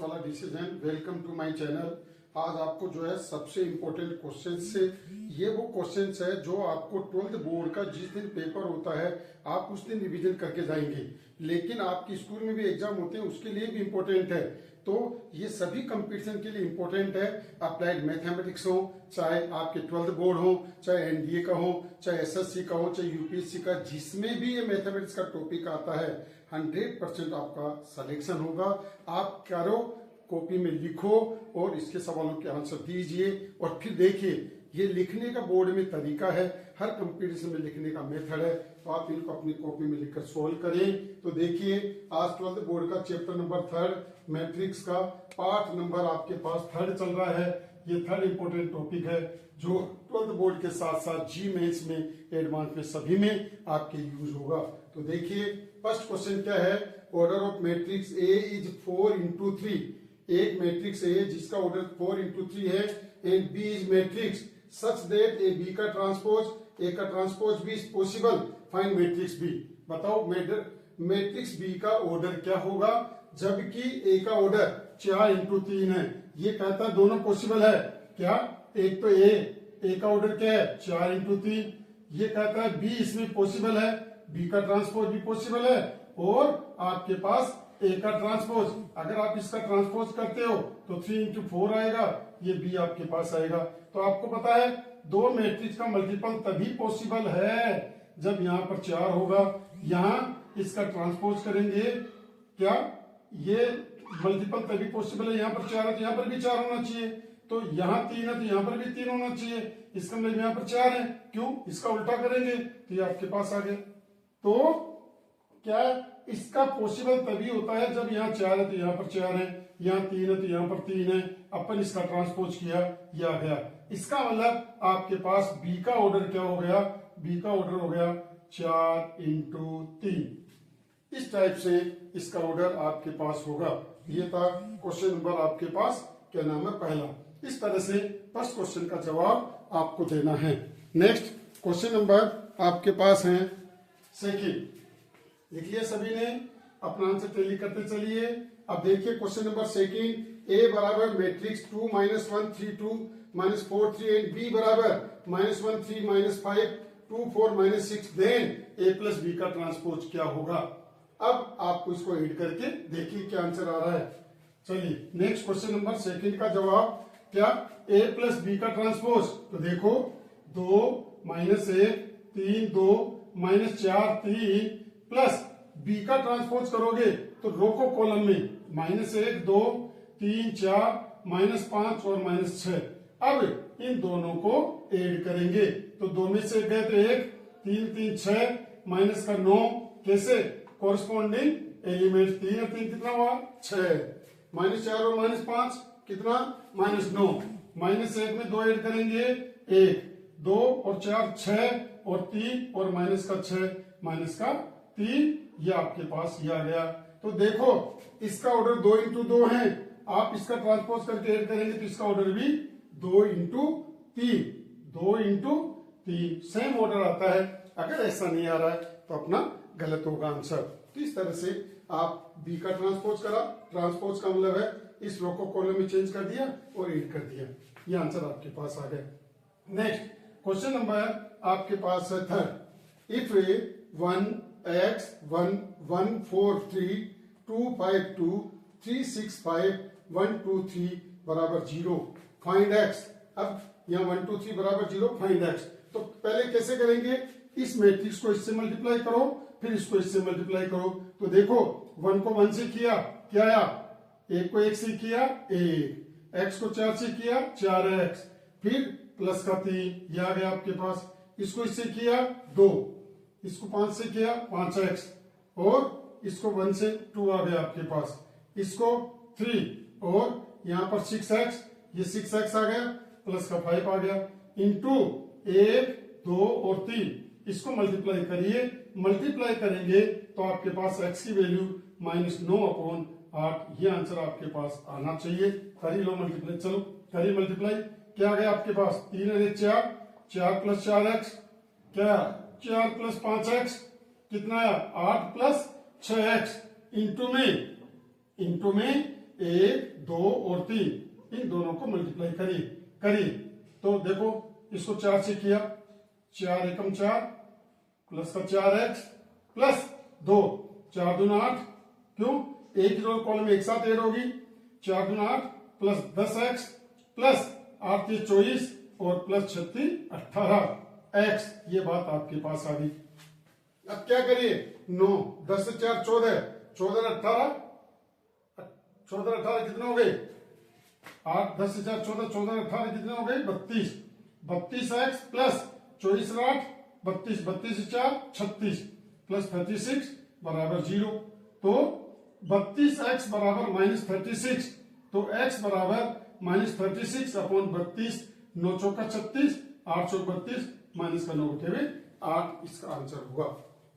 वाला decision. Welcome to my channel. आज आपको जो है सबसे इम्पोर्टेंट क्वेश्चन से ये वो क्वेश्चंस है जो आपको 12th बोर्ड का जिस दिन पेपर होता है आप उस दिन रिवीजन करके जाएंगे, लेकिन आपकी स्कूल में भी एग्जाम होते हैं उसके लिए भी इम्पोर्टेंट है। तो ये सभी कंपटीशन के लिए इम्पोर्टेंट है। अप्लाइड मैथमेटिक्स हो, चाहे आपके 12th बोर्ड हो, चाहे एनडीए का हो, चाहे एसएससी का हो, चाहे यूपीएससी का, जिसमें भी ये मैथमेटिक्स का टॉपिक आता है 100% आपका सिलेक्शन होगा। आप करो, कॉपी में लिखो और इसके सवालों के आंसर दीजिए और फिर देखिए ये लिखने का बोर्ड में तरीका है, हर कंपटीशन में लिखने का मेथड है, तो आप इनको अपनी कॉपी में लिखकर सोल्व करें। तो देखिए आज 12th बोर्ड का चैप्टर नंबर 3 मैट्रिक्स का पार्ट नंबर आपके पास 3 चल रहा है। ये 3 इंपोर्टेंट टॉपिक है जो 12th बोर्ड के साथ साथ जी मेंस में, एडवांस में, सभी में आपके यूज होगा। तो देखिए फर्स्ट क्वेश्चन क्या है, order of matrix A is 4×3। एक मैट्रिक्स ए जिसका ऑर्डर 4×3 है and B is matrix such that A B का ट्रांसपोज ए का transpose B is possible, find matrix B. बताओ मैट्रिक्स बी का ऑर्डर क्या होगा जबकि ए का ऑर्डर 4×3 है। ये कहता है दोनों पॉसिबल है क्या, एक तो ए का ऑर्डर क्या है 4×3, ये कहता है बी इसमें पॉसिबल है, बी का ट्रांसपोज भी पॉसिबल है और आपके पास ए का ट्रांसपोज, अगर आप इसका ट्रांसपोज करते हो तो 3×4 आएगा, ये बी आपके पास आएगा। तो आपको पता है दो मैट्रिक्स का मल्टीपल तभी पॉसिबल है जब यहाँ पर 4 होगा, यहाँ इसका ट्रांसपोज करेंगे क्या, ये मल्टीपल तभी पॉसिबल है, यहाँ पर 4 है तो यहाँ पर भी 4 होना चाहिए, तो यहाँ 3 है तो यहाँ पर भी 3 होना चाहिए, इसका मतलब यहाँ पर 4 है, क्यों, इसका उल्टा करेंगे तो ये आपके पास आ गए। तो क्या इसका पॉसिबल तभी होता है जब यहाँ 4 है तो यहाँ पर 4 है, यहाँ 3 है तो यहाँ पर 3 है, अपन इसका ट्रांसपोज किया, ये आ गया। इसका मतलब आपके पास बी का ऑर्डर क्या हो गया, बी का ऑर्डर हो गया 4×3। इस टाइप से इसका ऑर्डर आपके पास होगा। ये था क्वेश्चन नंबर आपके पास क्या नाम है पहला। इस तरह से फर्स्ट क्वेश्चन का जवाब आपको देना है। नेक्स्ट क्वेश्चन नंबर आपके पास है सेकंड। लिख लिया सभी ने, अपना आंसर टैली करते चलिए। अब देखिए क्वेश्चन नंबर सेकंड, ए बराबर मैट्रिक्स 2 -1 3 2 -4 3 एंड बी बराबर -1 3 -5 2 4 -6, देन ए प्लस बी का ट्रांसपोज क्या होगा। अब आपको इसको ऐड करके देखिए क्या आंसर आ रहा है। चलिए नेक्स्ट क्वेश्चन नंबर सेकंड का जवाब क्या, ए प्लस बी का ट्रांसपोज, तो देखो 2 -1 3 2 -4 3 प्लस बी का ट्रांसपोज करोगे तो रो को कॉलम में -1 2 3 4 -5 और -6। अब इन दोनों को ऐड करेंगे तो 2 में से गए तो 1 3 3 6 माइनस का 9, कैसे कॉरस्पॉन्डिंग एलिमेंट 3 और 3 कितना हुआ 6, -4 और -5 कितना -9, -1 में 2 ऐड करेंगे 1 2 और 4 6 और 3 और माइनस का 6 माइनस का 3, ये आपके पास ये आ गया। तो देखो इसका ऑर्डर 2×2 है, आप इसका ट्रांसपोज करके ऐड करेंगे तो इसका ऑर्डर भी 2×3 2×3 सेम ऑर्डर आता है। अगर ऐसा नहीं आ रहा है तो अपना गलत होगा आंसर। तो इस तरह से आप बी का ट्रांसपोज करा, ट्रांसपोज का मतलब है इस रो को कॉलम में चेंज कर दिया और ऐड कर दिया, ये आंसर आपके पास आ गया। नेक्स्ट क्वेश्चन नंबर आपके पास है थर्ड, इफ 1 x 1 1 4 3 2 5 2 3 6 5 1 2 3 बराबर 0, फाइंड x। अब यहाँ 1 2 3 बराबर 0, फाइंड x। तो पहले कैसे करेंगे, इस मैट्रिक्स को इससे मल्टीप्लाई करो, फिर इसको इससे मल्टीप्लाई करो। तो देखो 1 को 1 से किया क्या आया, 1 को 1 से किया 1, x को 4 से किया 4x, फिर प्लस का 3 ये आ गया आपके पास, इसको इससे किया 2, इसको 5 से किया 5x और इसको 1 से 2 आ गया आपके पास, इसको 3 और यहाँ पर 6x, ये 6x आ गया, प्लस का 5 आ गया, इंटू 1 2 और 3, इसको मल्टीप्लाई करिए, मल्टीप्लाई करेंगे तो आपके पास x की वैल्यू -9/8, ये आंसर आपके पास आना चाहिए। करी लो मल्टीप्लाई, चलो करिए मल्टीप्लाई, क्या आ गया आपके पास 3 और 1 4, 4 + 4x क्या 4 + 5x कितना आया 8 + 6x, इंटू में 1 और 3 इन दोनों को मल्टीप्लाई करिए तो देखो इसको 4 से किया, 4 एकम 4 प्लस का 4x प्लस 2, 4 दूना 8, क्यों एक रो कॉलम एक साथ ऐड होगी, 4 दूना 8 प्लस 10x प्लस 8 के 24 और प्लस 36 18x। ये बात आपके पास आ गई। अब क्या करिए 9, 10 से 4 14, 14 18, 14 18 कितने हो गए 8, 10 से 4 14, 14 18 कितने हो गए 32, 32x प्लस 24 8 32, 32 से 4 36 प्लस 36 बराबर 0। तो 32x बराबर -36, तो x बराबर -36 अपॉन 32, 9 चौका 36, 8 चौक 32 माइनस का 9 उठे 8 इसका आंसर होगा।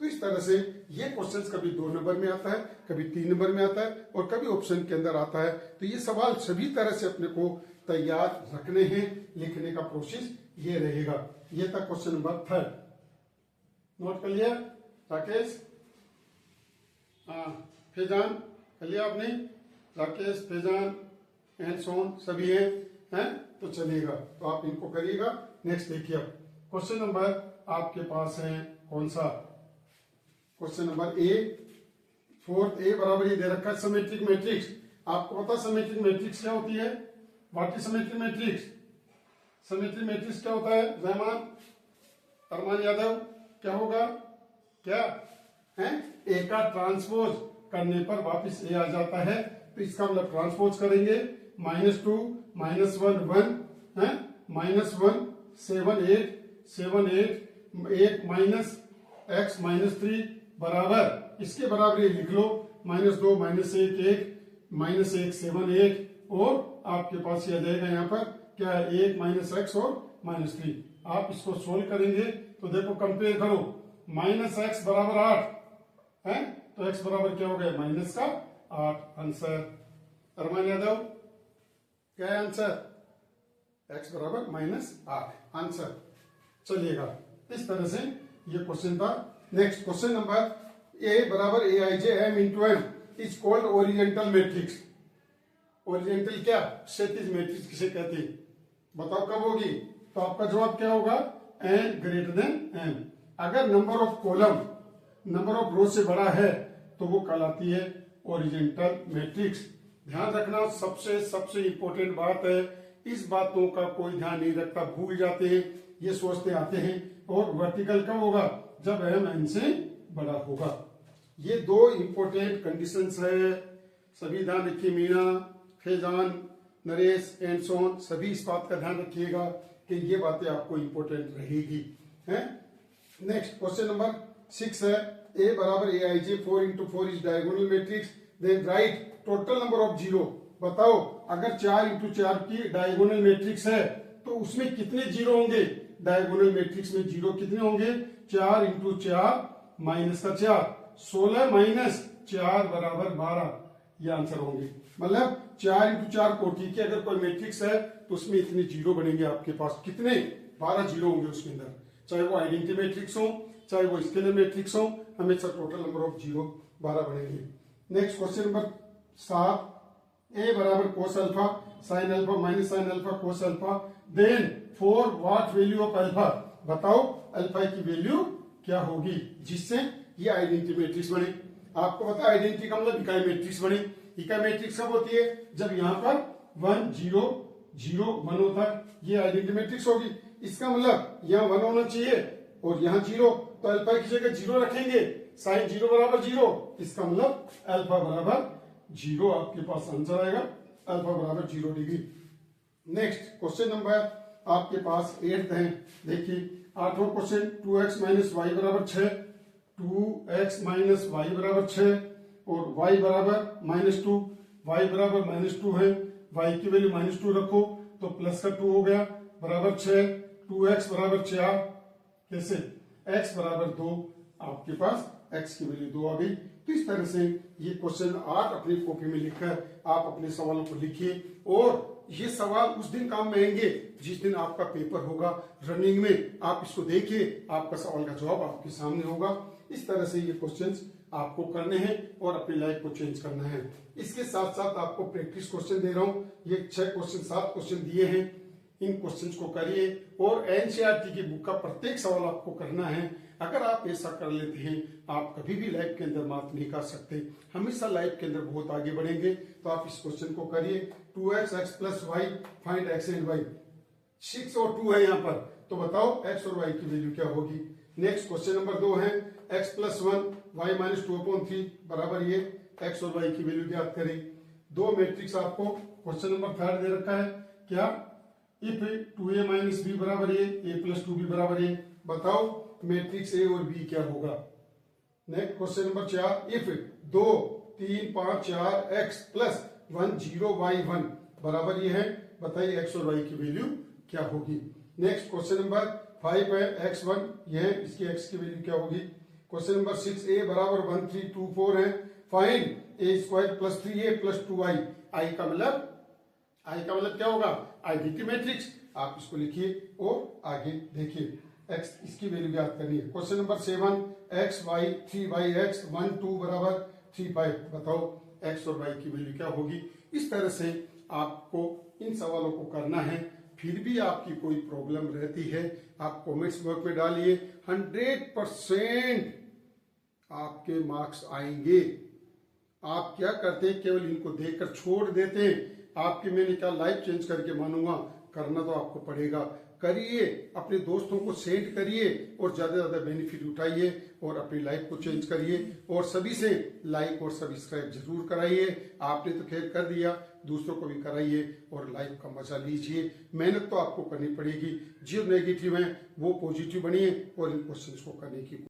तो इस तरह से ये क्वेश्चन कभी 2 नंबर में आता है, कभी 3 नंबर में आता है और कभी ऑप्शन के अंदर आता है। तो ये सवाल सभी तरह से अपने को तैयार रखने हैं, लिखने का प्रोसेस ये रहेगा। ये था क्वेश्चन नंबर 3। नोट कर लिया राकेश, फैजान कर लिया आपने, राकेश फैजान एंड सोन सभी हैं तो चलिएगा, तो आप इनको करिएगा। नेक्स्ट देखिए अब क्वेश्चन नंबर आपके पास है कौन सा, क्वेश्चन नंबर ए, 4th ए बराबर ये दे रखा है सिमेट्रिक मैट्रिक्स। आपको पता सिमेट्रिक मैट्रिक्स क्या होती है, what is symmetric matrix? Symmetric matrix क्या होता है रहमान, अरमान यादव, क्या होगा, क्या है ए का ट्रांसपोज करने पर वापस ए आ जाता है, तो इसका मतलब ट्रांसपोज करेंगे -2 -1 1 है, -1 7 8 7 8 8 माइनस x -3 बराबर, इसके बराबर ये लिख लो -2 -1 1 -1 7 8 और आपके पास ये जाएगा यहाँ पर क्या है 1 -x और -3। आप इसको सोल्व करेंगे तो देखो कंपेयर करो, -x बराबर 8 है तो x बराबर क्या हो गया -8 आंसर। अरमान यादव क्या है आंसर, x बराबर -8 आंसर। चलिएगा इस तरह से ये क्वेश्चन था। नेक्स्ट क्वेश्चन नंबर ए बराबर aij m into m is called horizontal matrix. Horizontal क्या, क्षैतिज मैट्रिक्स किसे कहते हैं, बताओ कब होगी, तो आपका जवाब क्या होगा n ग्रेटर देन m। अगर number of column number of row से बड़ा है तो वो कहलाती है ओरिजेंटल मैट्रिक्स। ध्यान रखना सबसे इंपॉर्टेंट बात है, इस बातों का कोई ध्यान नहीं रखता, भूल जाते हैं, ये सोचते आते हैं। और वर्टिकल कब होगा, जब m n से बड़ा होगा। ये 2 इंपॉर्टेंट कंडीशंस है, सभी ध्यान रखिए, मीना फैजान नरेश एंड सोन सभी इस बात का ध्यान रखिएगा कि ये बातें आपको इंपॉर्टेंट रहेगी हैं। नेक्स्ट क्वेश्चन नंबर 6 है a बराबर aij 4 into 4 is diagonal matrix, then write total number of zero. बताओ अगर 4 into 4 की डायगोनल मैट्रिक्स है तो उसमें कितने जीरो होंगे, डायगोनल मैट्रिक्स में जीरो कितने होंगे 4 into 4 माइनस का 4, 16 माइनस 4 बराबर 12, ये आंसर होंगे। मतलब 4 into 4 कोटि की अगर कोई मैट्रिक्स है तो उसमें इतने जीरो बनेंगे आपके पास, कितने 12 जीरो होंगे उसके अंदर, चाहे वो आइडेंटिटी मैट्रिक्स हो चाहे वो स्केलर मैट्रिक्स हो, हमेशा टोटल नंबर ऑफ जीरो 12 बनेंगे। नेक्स्ट क्वेश्चन नंबर 7, ए बराबर cos alpha sine alpha minus sine alpha cos alpha, then for what value of alpha. बताओ अल्फा की वैल्यू क्या होगी जिससे ये आइडेंटिटी मैट्रिक्स बने। आपको पता है आइडेंटिटी का मतलब इकाई मैट्रिक्स बने। इकाई मैट्रिक्स कब होती है, जब यहाँ पर 1 0 0 1 होता है, ये आइडेंटिटी मैट्रिक्स होगी। इसका मतलब यहाँ 1 होना चाहिए और यहाँ 0, तो अल्फा की जगह 0 रखेंगे, साइन 0 बराबर 0, इसका मतलब अल्फा बराबर 0 आपके पास आंसर आएगा, अल्फा बराबर 0 डिग्री। नेक्स्ट क्वेश्चन नंबर आपके पास 8 है, देखिए 8वां क्वेश्चन 2x माइनस वाई बराबर 6, 2x माइनस वाई बराबर 6 और y बराबर -2, y बराबर -2 है, y की वैल्यू -2 रखो तो प्लस का 2 हो गया बराबर 6, 2x बराबर 4, कैसे x बराबर 2, आपके पास x की वैल्यू 2 आ गई। तो इस तरह से ये क्वेश्चन 8 अपनी कॉपी में लिखकर आप अपने सवालों को लिखिए और ये सवाल उस दिन काम में आएंगे जिस दिन आपका पेपर होगा रनिंग में। आप इसको देखिए, आपका सवाल का जवाब आपके सामने होगा। इस तरह से ये क्वेश्चंस आपको करने हैं और अपनी लाइफ को चेंज करना है। इसके साथ साथ आपको प्रैक्टिस क्वेश्चन दे रहा हूं। ये 6 क्वेश्चन 7 क्वेश्चन दिए हैं, इन क्वेश्चंस को करिए और एनसीईआरटी की बुक का प्रत्येक सवाल आपको करना है। अगर आप ऐसा कर लेते हैं, आप कभी भी लाइफ के अंदर मात नहीं कर सकते, हमेशा लाइफ के अंदर बहुत आगे बढ़ेंगे। तो आप इस क्वेश्चन को करिए। 2x plus Y, find x and y। 6 और 2 है यहाँ पर, तो बताओ x और y की वैल्यू क्या होगी। नेक्स्ट क्वेश्चन नंबर 2 है x प्लस 1 y माइनस 2/3 बराबर ये x और y की वैल्यू ज्ञात करें। 2 मैट्रिक्स आपको क्वेश्चन नंबर 3 दे रखा है, क्या इफ 2a माइनस b बराबर a, a प्लस 2b बराबर a, बताओ मैट्रिक्स a और b क्या होगा। Next question number 4, if 2 3 5 4 x plus 1 0 y 1 बराबर ये है, बताइए x और y की वैल्यू क्या होगी। नेक्स्ट क्वेश्चन नंबर 5 है x1, ये है, इसकी x की वैल्यू क्या होगी। क्वेश्चन नंबर 6, a बराबर 1 3 2 4 है, find a square plus 3a plus 2i। i का मतलब क्या होगा, आइडेंटिटी मैट्रिक्स। आप इसको लिखिए और आगे देखिए, x इसकी वैल्यू ज्ञात करनी है। Question number 7, x y 3yx 1 2 बराबर 3 5, बताओ x और y की वैल्यू क्या होगी। इस तरह से आपको इन सवालों को करना है। फिर भी आपकी कोई प्रॉब्लम रहती है, आप कमेंट्स बॉक्स में डालिए, 100% आपके मार्क्स आएंगे। आप क्या करते हैं, केवल इनको देखकर छोड़ देते हैं। आपकी मैंने क्या लाइफ चेंज करके मानूंगा, करना तो आपको पड़ेगा। करिए, अपने दोस्तों को सेंड करिए और ज्यादा से ज्यादा बेनिफिट उठाइए और अपनी लाइफ को चेंज करिए। और सभी से लाइक और सब्सक्राइब जरूर कराइए। आपने तो खैर कर दिया, दूसरों को भी कराइए और लाइफ का मजा लीजिए। मेहनत तो आपको करनी पड़ेगी, जो नेगेटिव है वो पॉजिटिव बनिए और इन क्वेश्चंस को करने की